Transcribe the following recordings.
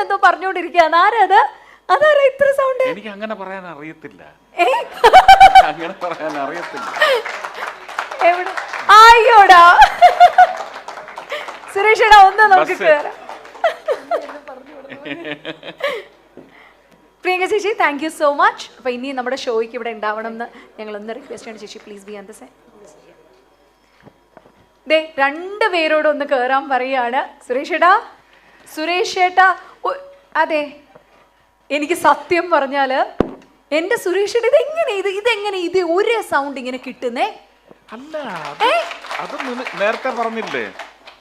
എന്തോ പറഞ്ഞോണ്ടിരിക്കുകയാണ്. ആരത്? അതാരാ ഇത്ര സൗണ്ട്? എനിക്ക് അങ്ങനെ പറയാൻ അറിയത്തില്ല. അങ്ങനെ പറയാൻ അറിയത്തില്ല. എവിടെ? അയ്യോടാ സുരേഷേടാ, ഒന്ന് നമുക്ക് കേറാം. പ്രിയങ്ക ചേച്ചി, താങ്ക് യു സോ മച്ച്. അപ്പൊ ഇനി നമ്മുടെ ഷോയ്ക്ക് ഇവിടെ ഉണ്ടാവണം എന്ന് ഞങ്ങൾ ഒന്ന് റിക്വസ്റ്റ് ആണ്. ചേച്ചി please be on the side. ദേ 2 പേരോട് ഒന്ന് കേറാൻ പറയാണ്. സുരേഷ് ഏട്ടാ, അതെ, എനിക്ക് സത്യം പറഞ്ഞാല് എന്റെ സുരേഷ് ഇതെങ്ങനെ ഇത് ഒരു സൗണ്ട് ഇങ്ങനെ കിട്ടുന്നേ? അല്ല, അത് നേരത്തെ പറഞ്ഞില്ലേ,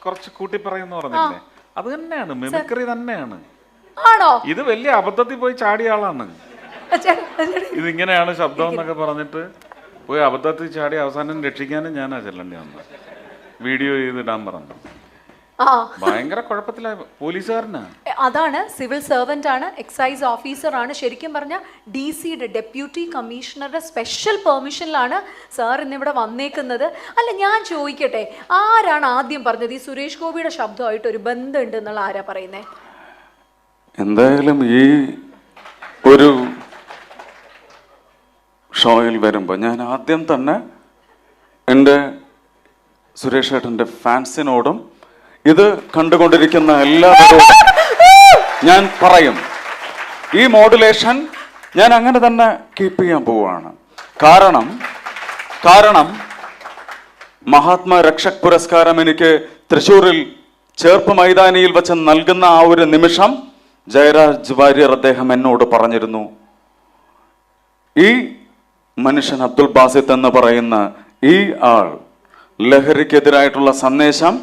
കുറച്ച് കൂട്ടി പറയുന്ന പറഞ്ഞില്ലേ, അത് തന്നെയാണ്, മിമിക്രി തന്നെയാണ്. ആണോ? ഇത് വലിയ അബദ്ധത്തിൽ പോയി ചാടിയ ആളാണ്. ഇതിങ്ങനെയാണ് ശബ്ദം എന്നൊക്കെ പറഞ്ഞിട്ട് പോയി അബദ്ധത്തിൽ ചാടി അവസാനം രക്ഷിക്കാനും ഞാനാ ചെല്ലേണ്ടി വന്നത്. വീഡിയോ ചെയ്തിടാൻ പറഞ്ഞു. ഭയങ്കര കുഴപ്പത്തിലായ പോലീസുകാരനാ. അതാണ്, സിവിൽ സർവന്റ് ആണ്, എക്സൈസ് ഓഫീസർ ആണ്. ശരിക്കും പറഞ്ഞാൽ DC-യുടെ ഡെപ്യൂട്ടി കമ്മീഷണറുടെ സ്പെഷ്യൽ പെർമിഷനിലാണ് സാർ ഇന്നിവിടെ വന്നേക്കുന്നത്. അല്ല, ഞാൻ ചോദിക്കട്ടെ, ആരാണ് ആദ്യം പറഞ്ഞത് ഈ സുരേഷ് ഗോപിയുടെ ശബ്ദമായിട്ട് ഒരു ബന്ധമുണ്ട് എന്നുള്ള? ആരാ പറയുന്നേ? എന്തായാലും ഈ ഒരു ഷോയിൽ വരുമ്പോൾ ഞാൻ ആദ്യം തന്നെ എൻ്റെ സുരേഷ് ഏട്ടൻ്റെ ഫാൻസിനോടും ഇത് കണ്ടുകൊണ്ടിരിക്കുന്ന എല്ലാവരോടും ഞാൻ പറയും, ഈ മോഡുലേഷൻ ഞാൻ അങ്ങനെ തന്നെ കീപ്പ് ചെയ്യാൻ പോവുകയാണ്. കാരണം മഹാത്മാ രക്ഷക് പുരസ്കാരം എനിക്ക് തൃശ്ശൂരിൽ ചേർപ്പ് മൈതാനിയിൽ വെച്ച് നൽകുന്ന ആ ഒരു നിമിഷം ജയരാജ് വാര്യർ അദ്ദേഹം എന്നോട് പറഞ്ഞിരുന്നു, ഈ മനുഷ്യൻ അബ്ദുൽ ബാസിത്ത് എന്ന് പറയുന്ന ഈ ആൾ ലഹരിക്കെതിരായിട്ടുള്ള സന്ദേശം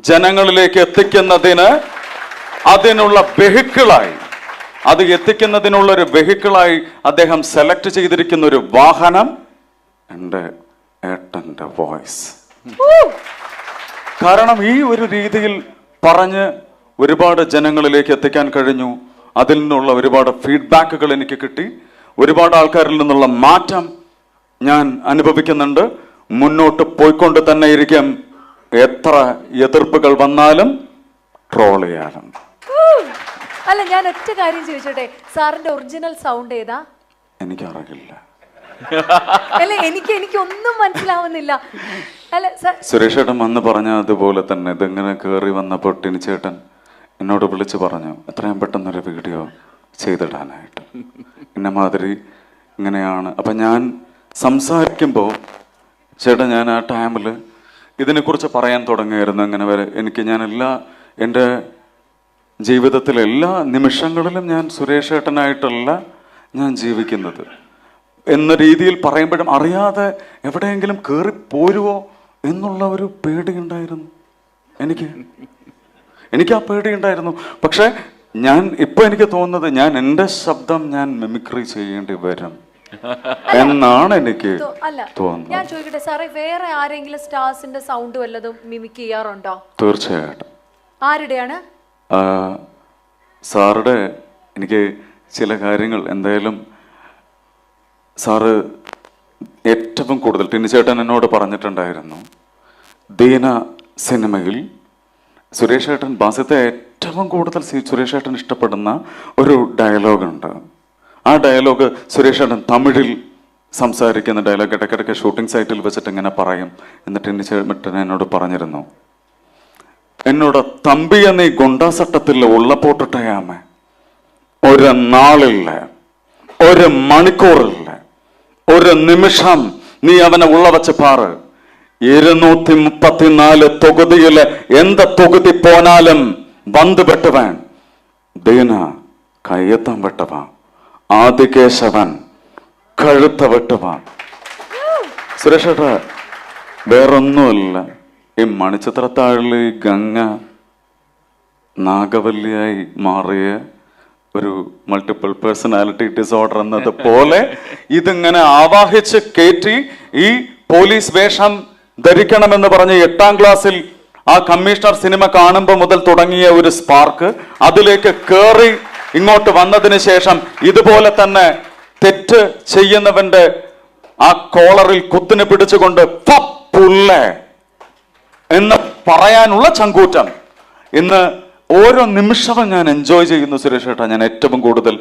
ജനങ്ങളിലേക്ക് എത്തിക്കുന്നതിന് അതിനുള്ള വെഹിക്കിളായി, അത് എത്തിക്കുന്നതിനുള്ള ഒരു വെഹിക്കിളായി അദ്ദേഹം സെലക്ട് ചെയ്തിരിക്കുന്ന ഒരു വാഹനം എൻ്റെ ഏട്ടൻ്റെ വോയിസ്. കാരണം ഈ ഒരു രീതിയിൽ പറഞ്ഞ് ഒരുപാട് ജനങ്ങളിലേക്ക് എത്തിക്കാൻ കഴിഞ്ഞു. അതിൽ നിന്നുള്ള ഒരുപാട് ഫീഡ്ബാക്കുകൾ എനിക്ക് കിട്ടി. ഒരുപാട് ആൾക്കാരിൽ നിന്നുള്ള മാറ്റം ഞാൻ അനുഭവിക്കുന്നുണ്ട്. മുന്നോട്ട് പോയിക്കൊണ്ട് തന്നെ ഇരിക്കും. എത്ര എതിർപ്പുകൾ വന്നാലും ട്രോൾ ചെയ്യാനും. അല്ല, ഞാൻ ഒറ്റ കാര്യം ചോദിച്ചോട്ടെ, സാറിന്റെ ഒറിജിനൽ സൗണ്ട് ഏതാ? എനിക്കറിയില്ല. അല്ല, എനിക്കൊന്നും മനസ്സിലാവുന്നില്ല. അല്ല, സുരേഷ് ചേട്ടൻ വന്ന് പറഞ്ഞ അതുപോലെ തന്നെ ഇതിങ്ങനെ കയറി വന്നപ്പോൾ ടിനിച്ചേട്ടൻ എന്നോട് വിളിച്ചു പറഞ്ഞു, എത്രയും പെട്ടെന്നൊരു വീഡിയോ ചെയ്തിടാനായിട്ട്, ഇന്ന മാതിരി ഇങ്ങനെയാണ്. അപ്പം ഞാൻ സംസാരിക്കുമ്പോൾ ചേട്ടൻ, ഞാൻ ആ ടൈമിൽ ഇതിനെക്കുറിച്ച് പറയാൻ തുടങ്ങിയായിരുന്നു. അങ്ങനെ വരെ ഞാൻ എൻ്റെ ജീവിതത്തിലെ എല്ലാ നിമിഷങ്ങളിലും ഞാൻ സുരേഷ് ഏട്ടനായിട്ടല്ല ഞാൻ ജീവിക്കുന്നത് എന്ന രീതിയിൽ പറയുമ്പോഴും അറിയാതെ എവിടെയെങ്കിലും കയറിപ്പോരുവോ എന്നുള്ള ഒരു പേടിയുണ്ടായിരുന്നു എനിക്ക് ആ പേടിയുണ്ടായിരുന്നു. പക്ഷെ ഇപ്പൊ എനിക്ക് തോന്നുന്നത് ഞാൻ എൻ്റെ ശബ്ദം ഞാൻ മിമിക്രി ചെയ്യേണ്ടി വരും എന്നാണ് എനിക്ക് തോന്നുന്നത്. ഞാൻ ചോദിക്കട്ടെ സാറേ, വേറെ ആരെങ്കിലും സ്റ്റാർസിന്റെ സൗണ്ട് വല്ലതും മിമിക് ചെയ്യാറുണ്ടോ? തീർച്ചയായിട്ടും. ആരുടെയാണ്? സാറുടെ എനിക്ക് ചില കാര്യങ്ങൾ എന്തായാലും സാറ് ഏറ്റവും കൂടുതൽ ടിനിച്ചേട്ടൻ എന്നോട് പറഞ്ഞിട്ടുണ്ടായിരുന്നു, ദീന സിനിമയിൽ സുരേഷ് ഏട്ടൻ ബാസിത്തെ ഏറ്റവും കൂടുതൽ സുരേഷ് ഏട്ടൻ ഇഷ്ടപ്പെടുന്ന ഒരു ഡയലോഗുണ്ട്. ആ ഡയലോഗ് സുരേഷ് ഏട്ടൻ തമിഴിൽ സംസാരിക്കുന്ന ഡയലോഗ് ഇടയ്ക്കിടയ്ക്ക് ഷൂട്ടിംഗ് സൈറ്റിൽ വെച്ചിട്ട് ഇങ്ങനെ പറയും. എന്നിട്ട് ടിനിച്ചേട്ടൻ എന്നോട് പറഞ്ഞിരുന്നു, എന്നോട് തമ്പിയ നീ ഗുണ്ടാസട്ടത്തിൽ ഉള്ളപ്പോട്ടിട്ടയാമേ, ഒരു നാളില്ല, ഒരു മണിക്കൂറില്ല, ഒരു നിമിഷം നീ അവനെ ഉള്ള വെച്ച് പാറ്. 234 തൊകുതിയില് എന്ത് തൊകുതി പോനാലും വന്ന് വെട്ടുവാൻ ദീന കയ്യെത്താൻ വെട്ടുവാൻ, ആദികേശവൻ കഴുത്ത വെട്ടുവാൻ. സുരേഷ് ഏട്ടാ, വേറൊന്നുമല്ല, ഈ മണിച്ചിത്രത്താഴില് ഗംഗ നാഗവല്ലിയായി മാറിയ ഒരു മൾട്ടിപ്പിൾ പേഴ്സണാലിറ്റി ഡിസോർഡർ എന്നത് പോലെ ഇതിങ്ങനെ ആവാഹിച്ച് കയറ്റി ഈ പോലീസ് വേഷം ധരിക്കണമെന്ന് പറഞ്ഞ് 8ാം ക്ലാസ്സിൽ ആ കമ്മീഷണർ സിനിമ കാണുമ്പോൾ മുതൽ തുടങ്ങിയ ഒരു സ്പാർക്ക് അതിലേക്ക് കയറി ഇങ്ങോട്ട് വന്നതിന് ശേഷം ഇതുപോലെ തന്നെ തെറ്റ് ചെയ്യുന്നവന്റെ ആ കോളറിൽ കുത്തിനെ പിടിച്ചുകൊണ്ട് പുല്ലേ എന്ന് പറയാനുള്ള ചങ്കൂറ്റം ഇന്ന് ഓരോ നിമിഷവും ഞാൻ എൻജോയ് ചെയ്യുന്നു സുരേഷ് ഏട്ടാ. ഞാൻ ഏറ്റവും കൂടുതൽ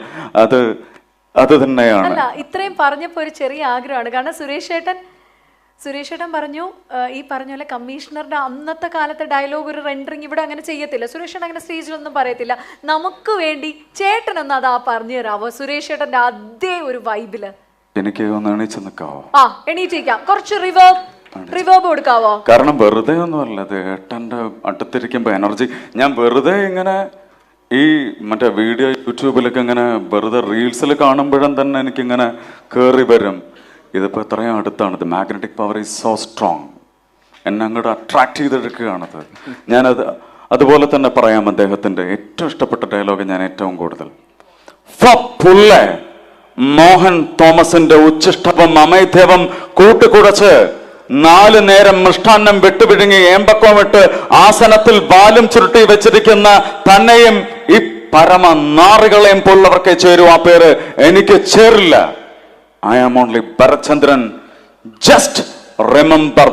അത് തന്നെയാണ്. അല്ല, ഇത്രയും പറഞ്ഞപ്പോൾ ഒരു ചെറിയ ആഗ്രഹമാണ്. കാരണം സുരേഷ് ഏട്ടൻ പറഞ്ഞു ഈ പറഞ്ഞ പോലെ കമ്മീഷണറുടെ അന്നത്തെ കാലത്തെ ഡയലോഗ് ഒരു റെൻഡറിങ് ഇവിടെ അങ്ങനെ ചെയ്യത്തില്ല. സുരേഷ് ഏട്ടൻ അങ്ങനെ സ്റ്റേജിലൊന്നും പറയത്തില്ല. നമുക്ക് വേണ്ടി ചേട്ടനൊന്ന് അതാ പറഞ്ഞു തരാവോ സുരേഷ് ഏട്ടന്റെ അതേ ഒരു വൈബില്? എനിക്ക് ഒന്ന് എണീച്ച് നിൽക്കാവോ? എണീറ്റിരിക്കാം. കുറച്ച് റിവേർബ് കൊടുക്കാവോ? കാരണം വെറുതെ ഒന്നുമല്ല, അത് ഏട്ടൻ്റെ അടുത്തിരിക്കുമ്പോൾ എനർജി. ഞാൻ വെറുതെ ഇങ്ങനെ ഈ മറ്റേ വീഡിയോ യൂട്യൂബിലൊക്കെ ഇങ്ങനെ വെറുതെ റീൽസിൽ കാണുമ്പോഴും തന്നെ എനിക്കിങ്ങനെ കയറി വരും. ഇതിപ്പോൾ എത്രയും അടുത്താണ്. ഇത് magnetic power is so strong. എന്നെ അങ്ങോട്ട് അട്രാക്ട് ചെയ്തെടുക്കുകയാണത്. ഞാനത് അതുപോലെ തന്നെ പറയാം. അദ്ദേഹത്തിൻ്റെ ഏറ്റവും ഇഷ്ടപ്പെട്ട ഡയലോഗ് ഞാൻ ഏറ്റവും കൂടുതൽ മോഹൻ തോമസിന്റെ ഉച്ഛിഷ്ടവും അമൈദേവം കൂട്ടുകുടച്ച് 4 നേരം മൃഷ്ടാന്നം വെട്ടുപിഴുങ്ങി ഏമ്പക്കോമിട്ട് ആസനത്തിൽ ബാലും ചുരുട്ടി വെച്ചിരിക്കുന്ന തന്നെയും ഈ പരമ നാറികളെയും പോലുള്ളവർക്കേ ചേരൂ. ആ പേര് എനിക്ക് ചേരില്ല. I am only Bharachandran. Just remember